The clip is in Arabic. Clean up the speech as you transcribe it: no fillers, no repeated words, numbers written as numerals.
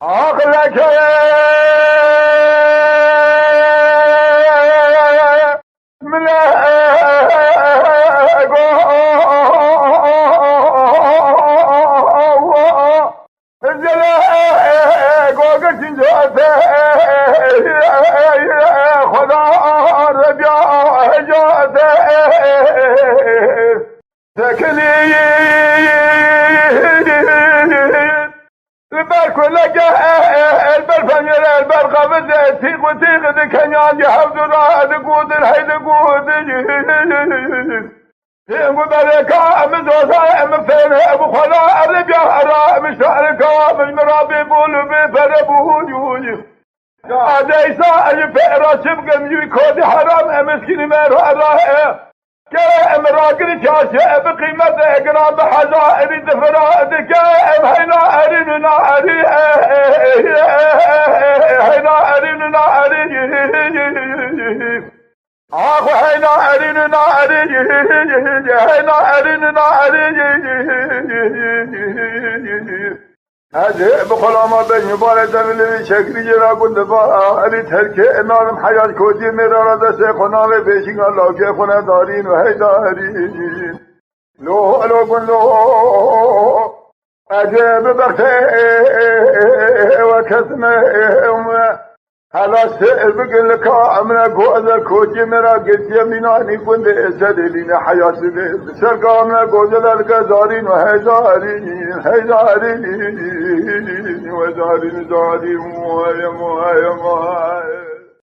عقلك من خدا رجع جاته تكلي البر كلك البر فنير البر قبض تيق وتيق دكنيان يحفظ راه دقود الحي دقود يقول بركة مزوزة مفين ابو خلا الربيع الراء مشاركة من مرابي بولو بفربو جوجي عديسا الفئرة شبق مجوي كود حرام مسكين ميرو الراه كائم راقل شاشة بقيمة اقرام حزائر دفراء دكائم هينا ارين ناري هينا ارين ناري آخو هينا ارين ناري هينا ارين ناري هذه بخلا ما بين يبارد من شكري جرا كنت فاري تركي نارم حياة كوتي مرا رد سيخنا بيشين الله كيخنا دارين وهيدارين لو كن لو أجيب بختي وكسمه هلا سيبقى لك أمنا قوزة كوتي مرا قلت يميناني كنت أسدلين حياة سرقا أمنا قوزة لك دارين وهيدارين هيدارين وزارين زارين موهي موهي موهي